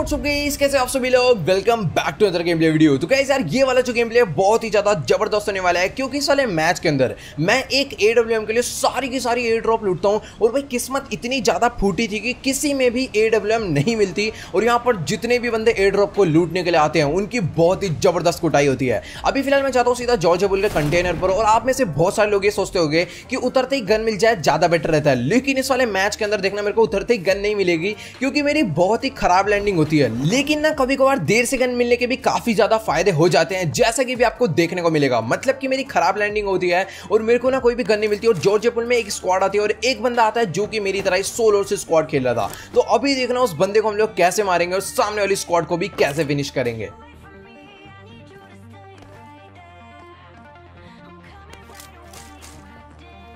What's up guys, कैसे आप सभी लोग। Welcome back to other game play video. तो गाइस यार ये वाला जो गेम प्ले है बहुत ही ज्यादा जबरदस्त होने वाला है, क्योंकि इस वाले मैच के अंदर मैं एक AWM के लिए सारी की सारी एयर ड्रॉप लूटता हूं। और भाई किस्मत इतनी ज्यादा फूटी थी कि किसी में भी AWM नहीं मिलती, और यहाँ पर जितने भी बंदे एयर ड्रॉप को लूटने के लिए आते हैं उनकी बहुत ही जबरदस्त कुटाई होती है। अभी फिलहाल मैं चाहता हूँ सीधा जॉर्ज बुल के कंटेनर पर, और आप में से बहुत सारे लोग ये सोचते होंगे कि उतरते ही गन मिल जाए ज्यादा बेटर रहता है, लेकिन इस वाले मैच के अंदर देखना मेरे को उतरते ही गन नहीं मिलेगी, क्योंकि मेरी बहुत ही खराब लैंडिंग होती है। लेकिन ना कभी कभार देर से गन मिलने के भी काफी ज्यादा फायदे हो जाते हैं, जैसा कि भी आपको देखने को मिलेगा। मतलब कि मेरी खराब लैंडिंग होती है और मेरे को ना कोई भी गन नहीं मिलती, और जॉर्ज पुल में एक स्क्वाड आती है और एक बंदा आता है जो कि मेरी तरह ही सोलो से स्क्वाड खेल रहा था। तो अभी देखना उस बंदे को हम लोग कैसे मारेंगे और सामने वाली स्क्वाड को भी कैसे फिनिश करेंगे।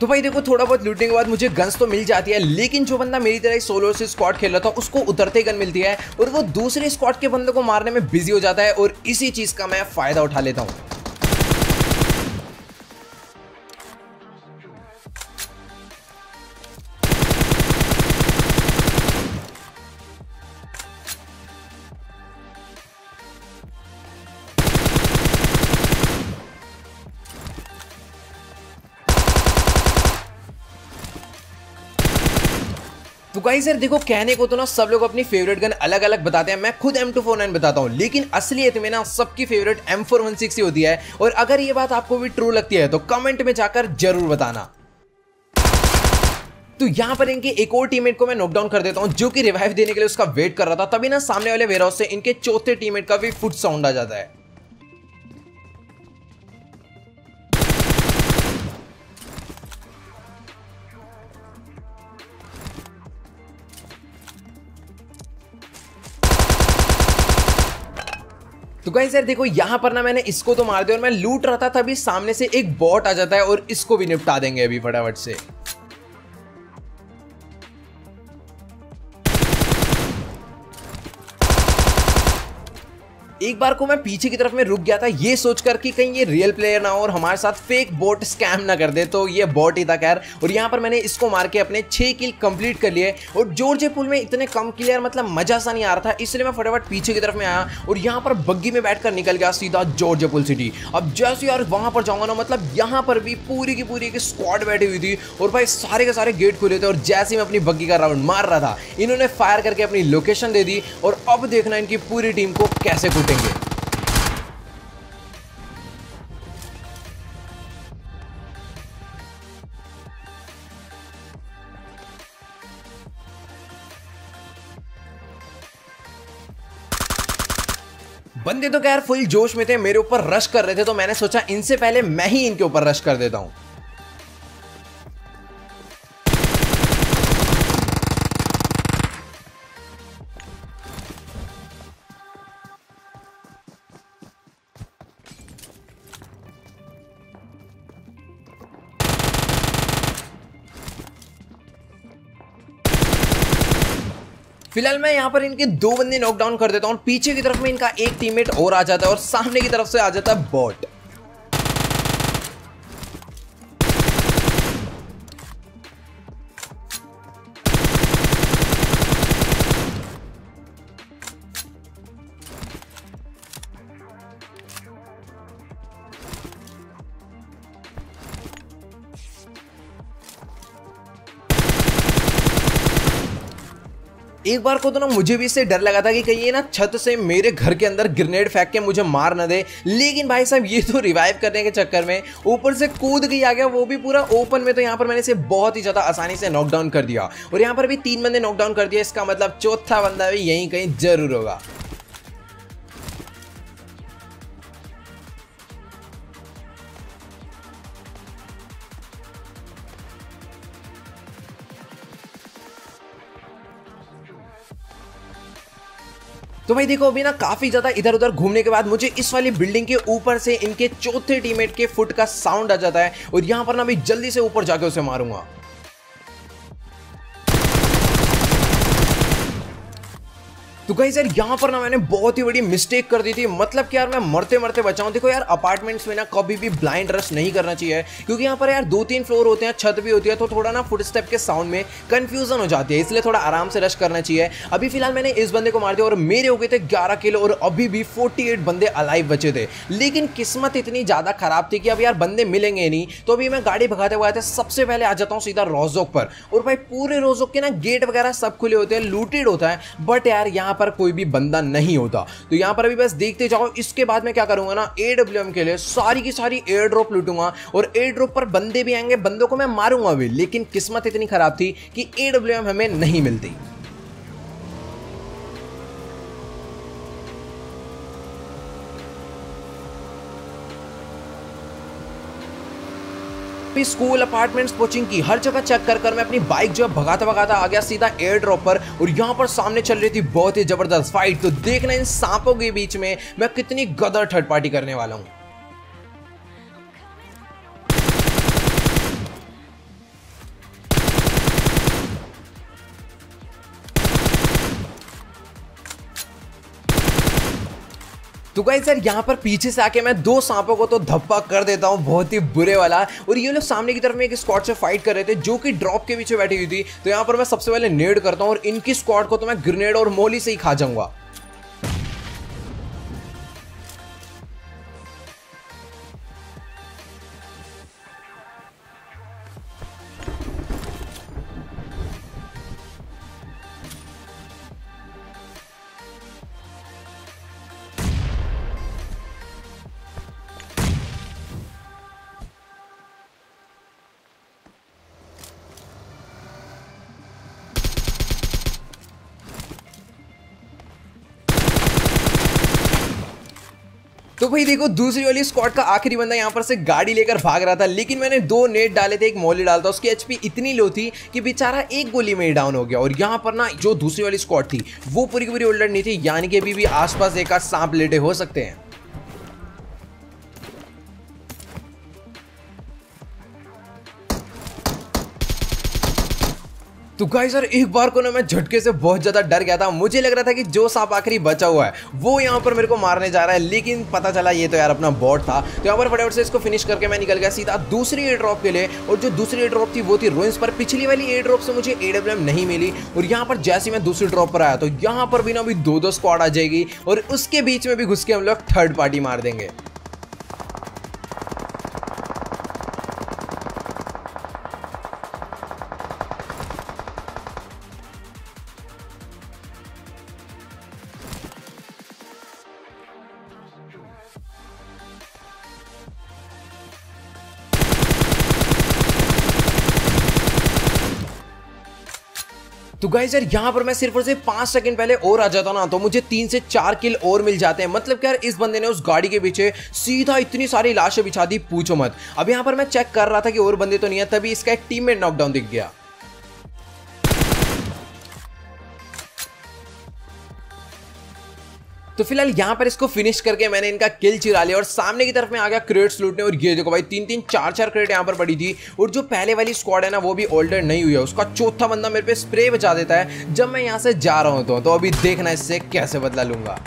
तो भाई देखो, थोड़ा बहुत लूटने के बाद मुझे गन्स तो मिल जाती है, लेकिन जो बंदा मेरी तरह सोलो से स्क्वाड खेल रहा था उसको उतरते ही गन मिलती है और वो दूसरे स्क्वाड के बंदे को मारने में बिजी हो जाता है, और इसी चीज का मैं फायदा उठा लेता हूं। तो गाइस यार देखो, कहने को तो ना सब लोग अपनी फेवरेट गन अलग अलग बताते हैं। मैं खुद M249 बताता हूं, लेकिन असलियत में ना सबकी फेवरेट M416 ही होती है। और अगर ये बात आपको भी ट्रू लगती है तो कमेंट में जाकर जरूर बताना। तो यहां पर इनके एक और टीममेट को मैं नॉकडाउन कर देता हूं, जो कि रिवाइव देने के लिए उसका वेट कर रहा था। तभी ना सामने वाले वेयरहाउस से इनके चौथे टीममेट का भी फुट साउंड आ जाता है। तो गाइस यार देखो, यहां पर ना मैंने इसको तो मार दिया, और मैं लूट रहा था तभी सामने से एक बॉट आ जाता है और इसको भी निपटा देंगे अभी फटाफट से। एक बार को मैं पीछे की तरफ में रुक गया था, ये सोचकर कि कहीं ये रियल प्लेयर ना हो और हमारे साथ फेक बॉट स्कैम ना कर दे, तो ये बॉट ही था खैर। और यहाँ पर मैंने इसको मार के अपने 6 किल कंप्लीट कर लिए। और जॉर्ज पुल में इतने कम किल यार, मतलब मजा सा नहीं आ रहा था, इसलिए मैं फटाफट पीछे की तरफ में आया और यहाँ पर बग्गी में बैठकर निकल गया सीधा जॉर्ज पुल सिटी। अब जैसे यार वहां पर जाऊंगा ना, मतलब यहाँ पर भी पूरी की पूरी एक स्क्वाड बैठी हुई थी, और भाई सारे के सारे गेट खुले थे। और जैसे मैं अपनी बग्गी का राउंड मार रहा था, इन्होंने फायर करके अपनी लोकेशन दे दी, और अब देखना इनकी पूरी टीम को कैसे कूटेंगे। बंदे तो खैर फुल जोश में थे, मेरे ऊपर रश कर रहे थे, तो मैंने सोचा इनसे पहले मैं ही इनके ऊपर रश कर देता हूं। फिलहाल मैं यहाँ पर इनके 2 बंदे नॉकडाउन कर देता हूँ, पीछे की तरफ में इनका एक टीममेट और आ जाता है, और सामने की तरफ से आ जाता है बॉट। एक बार को तो ना मुझे भी इससे डर लगा था कि कहीं ये ना छत से मेरे घर के अंदर ग्रेनेड फेंक के मुझे मार ना दे, लेकिन भाई साहब ये तो रिवाइव करने के चक्कर में ऊपर से कूद के आ गया, वो भी पूरा ओपन में। तो यहाँ पर मैंने इसे बहुत ही ज्यादा आसानी से नॉकडाउन कर दिया, और यहाँ पर भी 3 बंदे नॉकडाउन कर दिया। इसका मतलब चौथा बंदा भी यहीं कहीं जरूर होगा। तो भाई देखो, अभी ना काफी ज्यादा इधर उधर घूमने के बाद मुझे इस वाली बिल्डिंग के ऊपर से इनके चौथे टीममेट के फुट का साउंड आ जाता है, और यहां पर ना मैं जल्दी से ऊपर जाके उसे मारूंगा। तो गाइस यार यहाँ पर ना मैंने बहुत ही बड़ी मिस्टेक कर दी थी, मतलब कि यार मैं मरते मरते बचाऊं। देखो यार अपार्टमेंट्स में ना कभी भी ब्लाइंड रश नहीं करना चाहिए, क्योंकि यहाँ पर यार 2-3 फ्लोर होते हैं, छत भी होती है, तो थोड़ा ना फुटस्टेप के साउंड में कंफ्यूजन हो जाती है, इसलिए थोड़ा आराम से रश करना चाहिए। अभी फिलहाल मैंने इस बंदे को मार दिया और मेरे हो गए थे 11 किलो और अभी भी 48 बंदे अलाइव बचे थे। लेकिन किस्मत इतनी ज्यादा खराब थी कि अब यार बंदे मिलेंगे नहीं, तो अभी मैं गाड़ी भगाते हुए थे, सबसे पहले आ जाता हूँ सीधा रोजोक पर। और भाई पूरे रोजोक के ना गेट वगैरह सब खुले होते हैं, लूटेड होता है, बट यार यहाँ पर कोई भी बंदा नहीं होता। तो यहां पर अभी बस देखते जाओ। इसके बाद मैं क्या करूंगा ना, AWM के लिए सारी की सारी एयर ड्रॉप लूटूंगा और एयर ड्रॉप पर बंदे भी आएंगे, बंदों को मैं मारूंगा भी। लेकिन किस्मत इतनी खराब थी कि AWM हमें नहीं मिलती। स्कूल, अपार्टमेंट्स, कोचिंग की हर जगह चेक कर कर मैं अपनी बाइक जो है भगाता भगाता आ गया सीधा एयर ड्रॉप पर। और यहाँ पर सामने चल रही थी बहुत ही जबरदस्त फाइट। तो देखना इन सांपों के बीच में मैं कितनी गदर थर्ड पार्टी करने वाला हूँ। तो गाइस यार यहाँ पर पीछे से आके मैं 2 सांपों को तो धप्पा कर देता हूँ, बहुत ही बुरे वाला। और ये लोग सामने की तरफ में एक स्क्वाड से फाइट कर रहे थे जो कि ड्रॉप के पीछे बैठी हुई थी। तो यहाँ पर मैं सबसे पहले नेड करता हूँ और इनकी स्क्वाड को तो मैं ग्रेनेड और मोली से ही खा जाऊंगा। तो भाई देखो दूसरी वाली स्क्वाड का आखिरी बंदा यहाँ पर से गाड़ी लेकर भाग रहा था, लेकिन मैंने 2 नेट डाले थे, एक मौली डालता, उसकी एचपी इतनी लो थी कि बेचारा एक गोली में ही डाउन हो गया। और यहाँ पर ना जो दूसरी वाली स्क्वाड थी वो पूरी की पूरी होल्डर नहीं थी, यानी कि अभी भी आसपास एक आध सांप लेटे हो सकते हैं। तो गाइस यार एक बार को ना मैं झटके से बहुत ज्यादा डर गया था। मुझे लग रहा था कि जो सांप आखिरी बचा हुआ है वो यहाँ पर मेरे को मारने जा रहा है, लेकिन पता चला ये तो यार अपना बॉट था। तो यहाँ पर फटाफट से इसको फिनिश करके मैं निकल गया सीधा दूसरी एयर ड्रॉप के लिए। और जो दूसरी एयर ड्रॉप थी वो थी रुइंस पर। पिछली वाली एयर ड्रॉप से मुझे AWM नहीं मिली और यहाँ पर जैसे मैं दूसरी ड्रॉप पर आया तो यहाँ पर भी ना अभी 2-2 स्क्वाड आ जाएगी और उसके बीच में भी घुस के हम लोग थर्ड पार्टी मार देंगे। तो गाइस यार यहाँ पर मैं सिर्फ और सिर्फ 5 सेकंड पहले और आ जाता ना तो मुझे 3 से 4 किल और मिल जाते हैं। मतलब कि यार इस बंदे ने उस गाड़ी के पीछे सीधा इतनी सारी लाशें बिछा दी, पूछो मत। अब यहाँ पर मैं चेक कर रहा था कि और बंदे तो नहीं है, तभी इसका एक टीममेट नॉकडाउन दिख गया। तो फिलहाल यहाँ पर इसको फिनिश करके मैंने इनका किल चिरा लिया और सामने की तरफ में आ गया क्रेट्स लूटने। और ये देखो भाई 3-3 4-4 क्रेट यहाँ पर पड़ी थी। और जो पहले वाली स्क्वाड है ना वो भी ऑल्डर नहीं हुई है, उसका चौथा बंदा मेरे पे स्प्रे बचा देता है जब मैं यहाँ से जा रहा हूँ। तो अभी देखना इससे कैसे बदला लूंगा।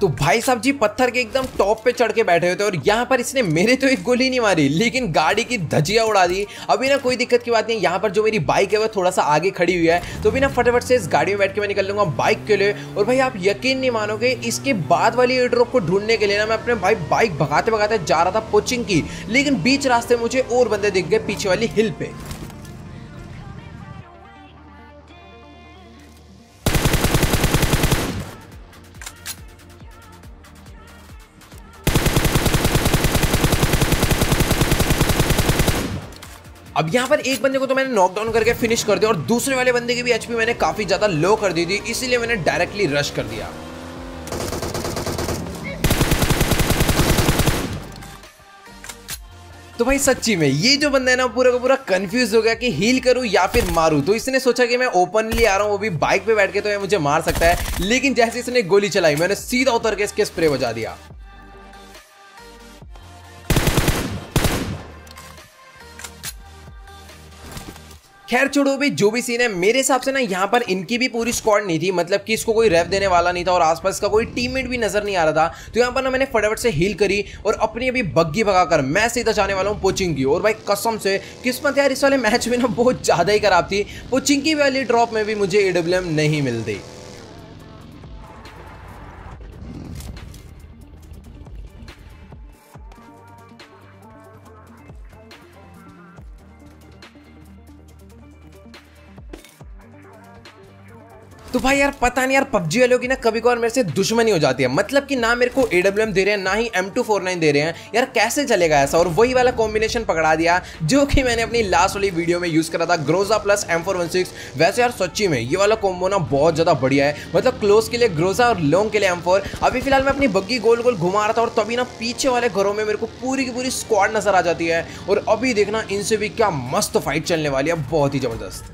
तो भाई साहब जी पत्थर के एकदम टॉप पे चढ़ के बैठे हुए थे और यहाँ पर इसने मेरे तो एक गोली नहीं मारी लेकिन गाड़ी की धजिया उड़ा दी। अभी ना कोई दिक्कत की बात नहीं, यहाँ पर जो मेरी बाइक है वो थोड़ा सा आगे खड़ी हुई है, तो अभी ना फटाफट से इस गाड़ी में बैठ के मैं निकल लूंगा बाइक के लिए। और भाई आप यकीन नहीं मानोगे, इसके बाद वाली एयर ड्रॉप को ढूंढने के लिए ना मैं अपने भाई बाइक भगाते भगाते जा रहा था कोचिंग की, लेकिन बीच रास्ते मुझे और बंदे दिख गए पीछे वाली हिल पे। अब यहाँ पर एक बंदे को तो मैंने नॉकडाउन करके फिनिश कर दिया और दूसरे वाले बंदे की भी एचपी मैंने काफी ज्यादा लो कर दी थी, इसीलिए मैंने डायरेक्टली रश कर दिया। तो भाई सच्ची में ये जो बंदा है ना पूरा का पूरा कंफ्यूज हो गया कि हील करूं या फिर मारूं। तो इसने सोचा कि मैं ओपनली आ रहा हूं, वो भी बाइक पे बैठ के, तो ये मुझे मार सकता है। लेकिन जैसे इसने गोली चलाई मैंने सीधा उतर के इसके स्प्रे बजा दिया। खैर छोड़ो भाई, जो भी सीन है, मेरे हिसाब से ना यहाँ पर इनकी भी पूरी स्क्वाड नहीं थी, मतलब कि इसको कोई रेव देने वाला नहीं था और आसपास का कोई टीममेट भी नजर नहीं आ रहा था। तो यहाँ पर ना मैंने फटाफट से हील करी और अपनी अभी बग्गी भगाकर मैं सीधा जाने वाला हूँ पोचिंकी। और भाई कसम से किस्मत यार इस वाले मैच में ना बहुत ज्यादा ही खराब थी। पोचिंकी वाली ड्रॉप में भी मुझे AWM नहीं मिलती। तो भाई यार पता नहीं यार, पबजी वालों की ना कभी कभार मेरे से दुश्मनी हो जाती है। मतलब कि ना मेरे को AWM दे रहे हैं, ना ही M249 दे रहे हैं। यार कैसे चलेगा ऐसा? और वही वाला कॉम्बिनेशन पकड़ा दिया जो कि मैंने अपनी लास्ट वाली वीडियो में यूज करा था, ग्रोजा प्लस M416। वैसे यार सच्ची में ये वाला कॉम्बो ना बहुत ज्यादा बढ़िया है। मतलब क्लोज के लिए ग्रोजा और लॉन्ग के लिए M4। अभी फिलहाल मैं अपनी बग्गी गोल गोल घुमा रहा था और तभी ना पीछे वाले घरों में मेरे को पूरी की पूरी स्क्वाड नजर आ जाती है। और अभी देखना इनसे भी क्या मस्त फाइट चलने वाली है, बहुत ही जबरदस्त।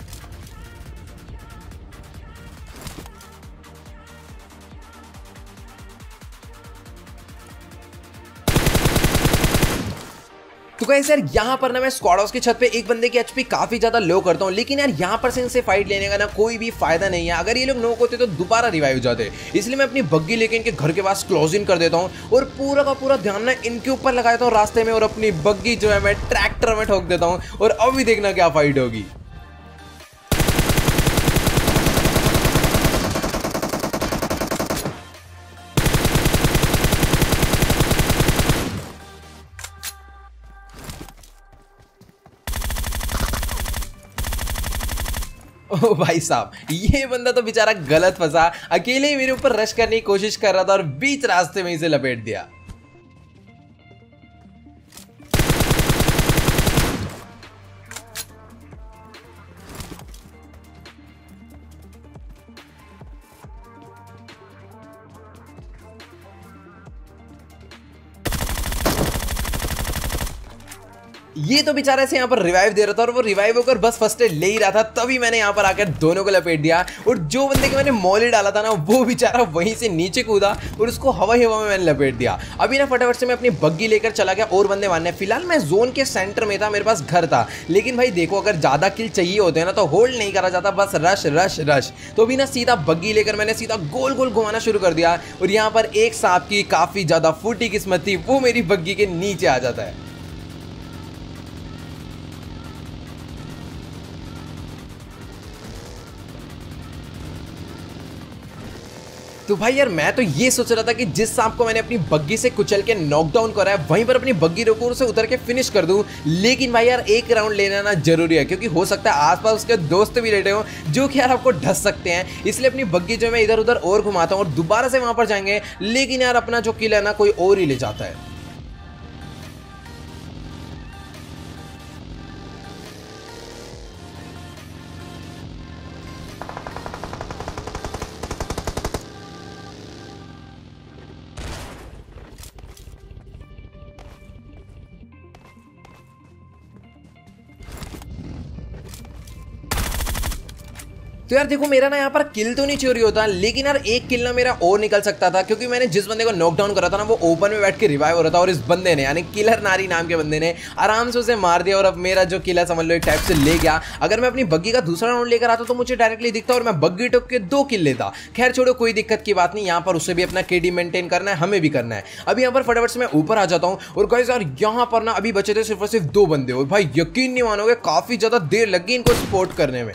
तो गाइस यार यहाँ पर ना मैं स्क्वाड हाउस की छत पे एक बंदे की एचपी काफी ज्यादा लो करता हूँ, लेकिन यार यहाँ पर से इनसे फाइट लेने का ना कोई भी फायदा नहीं है। अगर ये लोग नोक होते तो दोबारा रिवाइव हो जाते, इसलिए मैं अपनी बग्गी लेके इनके घर के पास क्लोज इन कर देता हूँ और पूरा का पूरा ध्यान ना इनके ऊपर लगा देता हूँ रास्ते में, और अपनी बग्गी जो है मैं ट्रैक्टर में ठोक देता हूँ। और अभी देखना क्या फाइट होगी। ओ भाई साहब, ये बंदा तो बेचारा गलत फंसा, अकेले ही मेरे ऊपर रश करने की कोशिश कर रहा था और बीच रास्ते में इसे लपेट दिया। ये तो बेचारा से यहाँ पर रिवाइव दे रहा था और वो रिवाइव होकर बस फर्स्ट एड ले ही रहा था, तभी मैंने यहाँ पर आकर दोनों को लपेट दिया। और जो बंदे के मैंने मॉली डाला था ना, वो बेचारा वहीं से नीचे कूदा और उसको हवा ही हवा में मैंने लपेट दिया। अभी ना फटाफट से मैं अपनी बग्गी लेकर चला गया और बंदे मारने। फिलहाल मैं जोन के सेंटर में था, मेरे पास घर था, लेकिन भाई देखो अगर ज्यादा किल चाहिए होते हैं ना तो होल्ड नहीं करा जाता, बस रश रश रश। तो भी ना सीधा बग्गी लेकर मैंने सीधा गोल गोल घुमाना शुरू कर दिया और यहाँ पर एक सांप की काफी ज्यादा फूटी किस्मत थी, वो मेरी बग्गी के नीचे आ जाता है। तो भाई यार मैं तो ये सोच रहा था कि जिस सांप को मैंने अपनी बग्गी से कुचल के नॉकडाउन करा है वहीं पर अपनी बग्गी रोकूं, उसे उतर के फिनिश कर दूं। लेकिन भाई यार एक राउंड लेना ना जरूरी है, क्योंकि हो सकता है आसपास उसके दोस्त भी लेटे हो जो कि यार आपको ढस सकते हैं। इसलिए अपनी बग्गी जो मैं इधर उधर और घुमाता हूँ और दोबारा से वहां पर जाएंगे, लेकिन यार अपना जो किल है ना कोई और ही ले जाता है। तो यार देखो मेरा ना यहाँ पर किल तो नहीं चोरी होता, लेकिन यार एक किल ना मेरा और निकल सकता था, क्योंकि मैंने जिस बंदे को नॉकडाउन करा था ना वो ओपन में बैठ के रिवाइव हो रहा था और इस बंदे ने यानी किलर नारी नाम के बंदे ने आराम से उसे मार दिया और अब मेरा जो किल है समझ लो एक टाइप से ले गया। अगर मैं अपनी बग्गी का दूसरा राउंड लेकर आता तो मुझे डायरेक्टली दिखता और मैं बग्गी टोक के 2 किल लेता। खैर छोड़ो, कोई दिक्कत की बात नहीं, यहाँ पर उसे भी अपना KD मेंटेन करना है, हमें भी करना है। अभी यहाँ पर फटाफट से मैं ऊपर आ जाता हूँ और गाइस यार यहाँ पर ना अभी बचे थे सिर्फ और सिर्फ 2 बंदे और भाई यकीन नहीं मानोगे काफी ज्यादा देर लगी इनको स्पॉट करने में।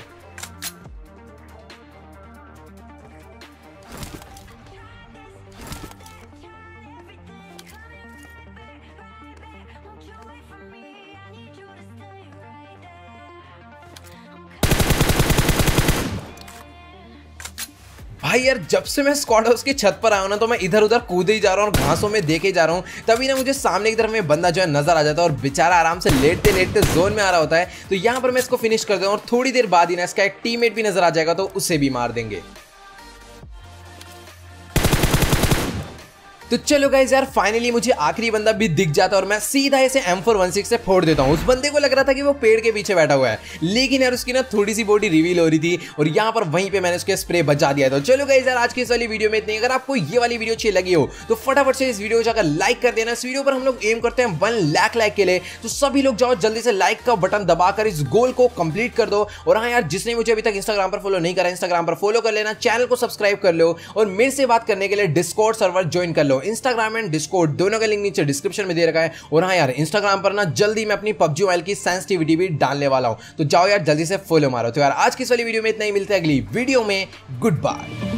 भाई यार जब से मैं स्क्वाड हाउस की छत पर आया हूं ना तो मैं इधर उधर कूदे ही जा रहा हूं और घासों में देखे जा रहा हूं, तभी ना मुझे सामने की तरफ में बंदा जो है नजर आ जाता है और बेचारा आराम से लेटते लेटते जोन में आ रहा होता है। तो यहां पर मैं इसको फिनिश कर दूं और थोड़ी देर बाद ही ना इसका एक टीममेट भी नजर आ जाएगा तो उसे भी मार देंगे। तो चलो गाइस यार फाइनली मुझे आखिरी बंदा भी दिख जाता है और मैं सीधा इसे M416 से फोड़ देता हूँ। उस बंदे को लग रहा था कि वो पेड़ के पीछे बैठा हुआ है, लेकिन यार उसकी ना थोड़ी सी बॉडी रिवील हो रही थी और यहाँ पर वहीं पे मैंने उसके स्प्रे बचा दिया था। चलो गाइस यार आज की इस वाली वीडियो में इतनी। अगर आपको ये वाली वीडियो अच्छी लगी हो तो फटाफट से इस वीडियो को जाकर लाइक कर देना। इस वीडियो पर हम लोग एम करते हैं 1 लाख लाइक के लिए, तो सभी लोग जाओ जल्दी से लाइक का बटन दबाकर इस गोल को कंप्लीट कर दो। और हाँ यार, जिसने मुझे अभी तक इंस्टाग्राम पर फॉलो नहीं करा, इंस्टाग्राम पर फॉलो कर लेना, चैनल को सब्सक्राइब कर लो और मेरे से बात करने के लिए डिस्कॉर्ड सर्वर ज्वाइन कर लो। इंस्टाग्राम एंड डिस्कॉर्ड दोनों का लिंक नीचे डिस्क्रिप्शन में दे रखा है। और हाँ यार, इंस्टाग्राम पर ना जल्दी मैं अपनी PUBG मोबाइल की सेंसिटिविटी भी डालने वाला हूं, तो जाओ यार जल्दी से फॉलो मारो। तो यार आज की इस वाली वीडियो में इतना ही, मिलते हैं अगली वीडियो में। Good bye.